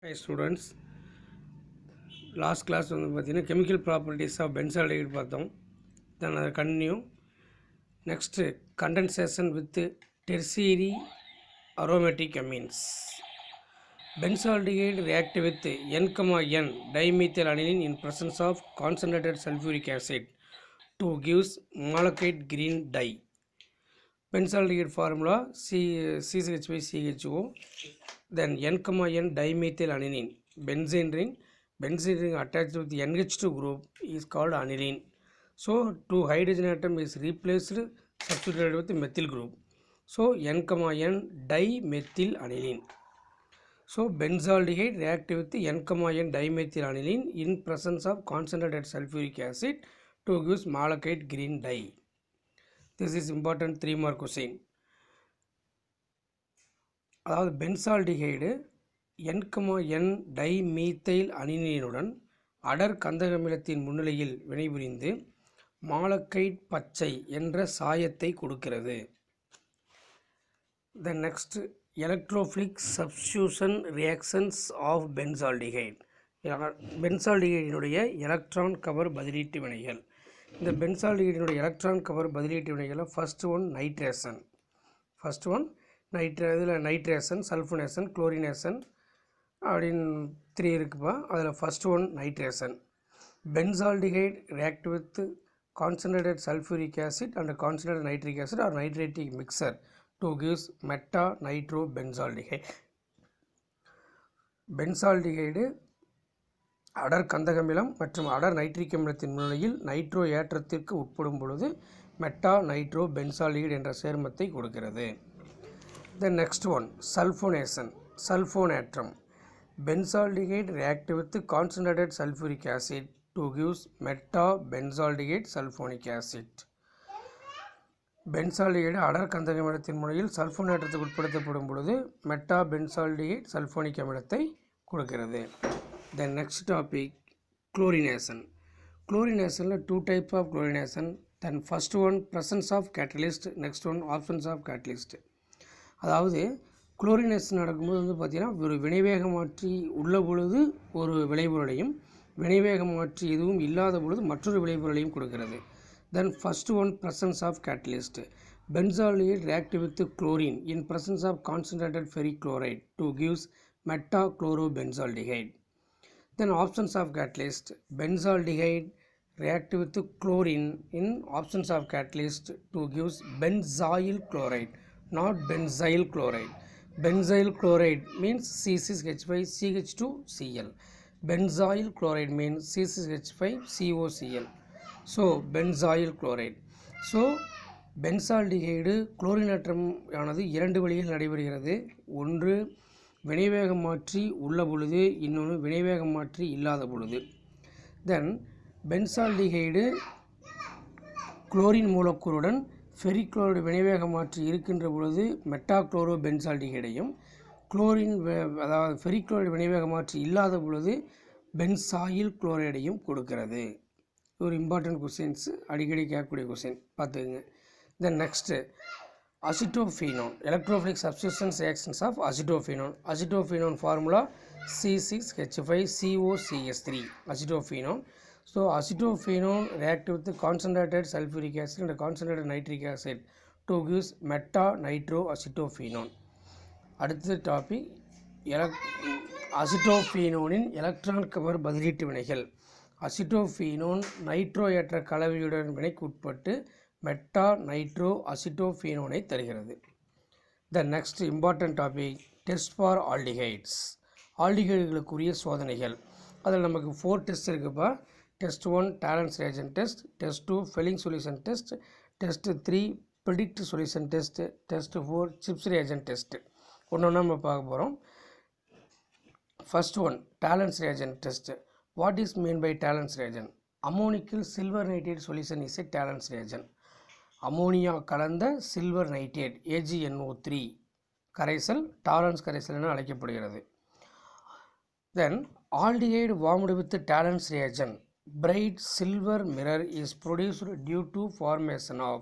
Hi students, last class வந்து பார்த்தீங்கன்னா chemical properties of benzaldehyde பார்த்தோம். Then அதை continue. Next, condensation with tertiary aromatic amines. Benzaldehyde react with N, N dimethyl in presence of concentrated sulfuric acid to gives malachite green dye. Benzaldehyde formula CH by CHO. Then N, N dimethyl aniline. Benzene ring attached with the NH2 group is called aniline. So two hydrogen atom is replaced, substituted with the methyl group. So N, N dimethyl aniline. So benzaldehyde react with N, N dimethyl aniline in presence of concentrated sulfuric acid to gives malachite green dye. This is important 3 mark question. அதாவது benzaldehyde N, N டைமீத்தைல் அனிலினுடன் அடர் கந்தகமிலத்தின் முன்னிலையில் வினைபுரிந்து மாலக்கைட் பச்சை என்ற சாயத்தை கொடுக்கிறது. The next, electrophilic substitution reactions of benzaldehyde. பென்சால்டிஹைடினுடைய electron கவர் பதிலீட்டு வினைகள். இந்த பென்சால்டிஹைடினுடைய எலக்ட்ரான் கவர் பதிலீட்டு வினைகளில் ஃபர்ஸ்ட் ஒன் நைட்ரேஷன். இதில் நைட்ரேஷன், சல்ஃபனேஷன், குளோரினேஷன் அப்படின்னு 3 இருக்குப்பா. அதில் first one nitration. Benzaldehyde react with concentrated sulfuric acid and concentrated nitric acid or nitratic mixture to gives meta nitrobenzaldehyde. Benzaldehyde அடர் கந்தகமிலம் மற்றும் அடர் நைட்ரிக் அமிலத்தின் முன்னிலையில் நைட்ரோ ஏற்றத்திற்கு உட்படும் பொழுது மெட்டா நைட்ரோ பென்சால்டிஹைடு என்ற சேர்மத்தை கொடுக்கிறது. The next one, sulfonation, sulfonatrum. Benzaldehyde react with concentrated sulfuric acid to gives meta-benzaldehyde sulfonic acid. Benzaldehyde அடர் கந்தகமிலத்தின் முறையில் சல்ஃபோனேற்றத்துக்கு உட்படுத்தப்படும் பொழுது மெட்டா பென்சால்டிஹைடு சல்ஃபோனிக் அமிலத்தை கொடுக்கிறது. The next topic, chlorination. Chlorination 2 type of chlorination. Then first one, presence of catalyst, next one, absence of catalyst. அதாவது chlorination நடக்கும்போது வந்து பார்த்திங்கன்னா ஒரு வினைவேக மாற்றி உள்ள பொழுது ஒரு விளைபொருளையும் வினைவேக மாற்றி எதுவும் இல்லாத பொழுது மற்றொரு விளைபொருளையும் கொடுக்கிறது. தென் first one, presence of catalyst. Benzaldehyde react with chlorine in presence of concentrated ferric chloride to gives metachlorobenzaldehyde. Then absence of catalyst. Benzaldehyde react with chlorine in absence of catalyst to gives benzyl chloride, not benzyl chloride. Benzyl chloride means C6H5CH2Cl. Benzyl chloride means C6H5COCl. So benzyl chloride. So benzaldehyde குளோரினேற்றம் ஆனது 2 வழியில் நடைபெறுகிறது. ஒன்று வினைவேக மாற்றி உள்ள பொழுது, இன்னொன்று வினைவேக மாற்றி இல்லாத பொழுது. தென் பென்சால்டிஹைடு குளோரின் மூலக்கூறுடன் ஃபெரிக் குளோரைடு வினைவேக மாற்றி இருக்கின்ற பொழுது மெட்டாக்ளோரோ பென்சால்டிஹைடையும், குளோரின் அதாவது ஃபெரிக் குளோரைடு வினைவேக மாற்றி இல்லாத பொழுது பென்சாயில் குளோரைடையும் கொடுக்கிறது. ஒரு இம்பார்ட்டன்ட் கொஸ்டின்ஸ், அடிக்கடி கேட்கக்கூடிய கொஸ்டின் பார்த்துக்குங்க. Then next acetophenone, electrophilic substitutions reactions of acetophenone. Acetophenone formula C6H5COCS3, acetophenone. So acetophenone react with the concentrated sulfuric acid and concentrated nitric acid to gives meta nitroacetophenone. அடுத்த topic, அசிட்டோஃபீனோனின் electron கவர் பதிலீட்டு வினைகள். அசிட்டோஃபீனோன் nitro ஏற்ற கலவையுடன் வினைக்கு உட்பட்டு meta nitro அசிட்டோஃபீனோனை தருகிறது. The next important topic, test for aldehydes. ஆல்டிஹைடுகளுக்குரிய சோதனைகள். அதில் நமக்கு 4 டெஸ்ட் இருக்குப்பா. Test 1, Talens reagent test. Test 2, Fehling solution test. Test 3, Predict solution test. Test 4, Chips reagent test. ஒன்று நம்ம பார்க்க போகிறோம். First one, Talens reagent test. What is mean by Talens reagent? Ammonical silver nitrate solution is a Talens reagent. Ammonia கலந்த silver nitrate AgNO3 கரைசல் டாலன்ஸ் கரைசல் என அழைக்கப்படுகிறது. Then aldehyde warmed with Talens reagent, bright silver mirror is produced due to formation of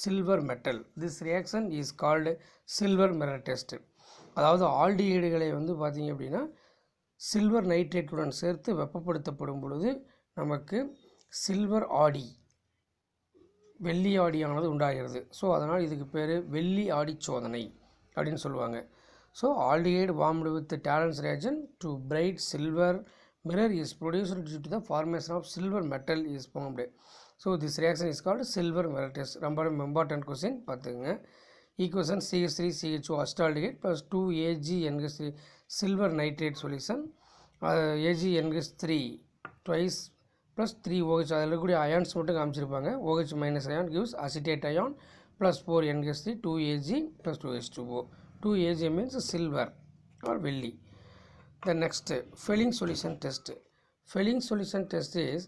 silver metal. This reaction is called silver mirror test. அதாவது ஆல்டிஹைடுகளை வந்து பார்த்திங்க அப்படின்னா silver நைட்ரேட்டுடன் சேர்த்து வெப்பப்படுத்தப்படும் பொழுது நமக்கு சில்வர் ஆடி வெள்ளி ஆடியானது உண்டாகிறது. ஸோ அதனால் இதுக்கு பேர் வெள்ளி ஆடி சோதனை அப்படின்னு சொல்லுவாங்க. So aldehyde warmed with Tollens reaction to bright silver mirror is produced due to the formation of silver metal is formed. So this reaction is called silver mirror test. ரொம்ப important question பார்த்துங்க. Equation CH3CHO acetaldehyde plus 2AgNH3 silver nitrate solution, AgNH3 twice plus 3OH அதில் இருக்கக்கூடிய ions மட்டும் காமிச்சிருப்பாங்க. OH minus ion gives acetate ion plus 4NH3 2Ag plus 2H2O. 2Ag means silver or வெள்ளி. The next Fehling solution test. Fehling solution test is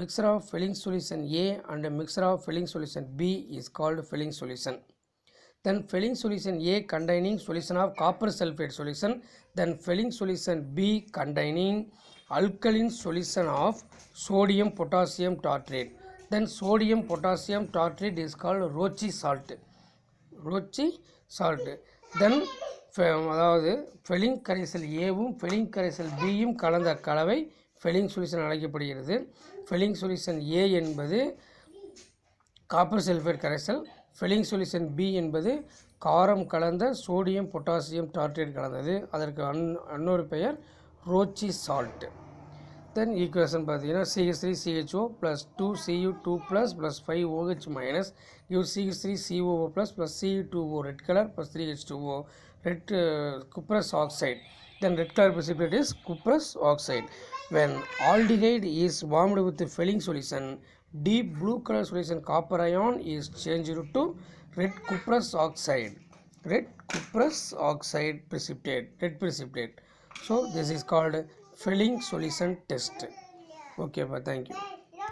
mixture of Fehling solution A and a mixture of Fehling solution B is called Fehling solution. Then Fehling solution A containing solution of copper sulfate solution, then Fehling solution B containing alkaline solution of sodium potassium tartrate. Then sodium potassium tartrate is called Roche salt. Roche salt. Then அதாவது ஃபெலிங் கரைசல் ஏவும் ஃபெலிங் கரைசல் பியும் கலந்த கலவை ஃபெலிங் solution அழைக்கப்படுகிறது. ஃபெலிங் solution ஏ என்பது copper sulphate கரைசல், ஃபெலிங் சொல்யூஷன் பி என்பது காரம் கலந்த சோடியம் பொட்டாசியம் டார்ட்ரேட் கலந்தது. அதற்கு இன்னொரு பெயர் ரோச்சி சால்ட். தென் ஈக்குவேஷன் பார்த்தீங்கன்னா CH3CHO plus 2Cu2 plus 5OH minus gives CH3COO plus Cu2O red color plus 3H2O red cuprous oxide. Then red color precipitate is cuprous oxide. When aldehyde is warmed with the Fehling solution, deep blue color solution copper ion is changed to red cuprous oxide. Red cuprous oxide precipitate, red precipitate. So this is called Fehling solution test. Okay, thank you.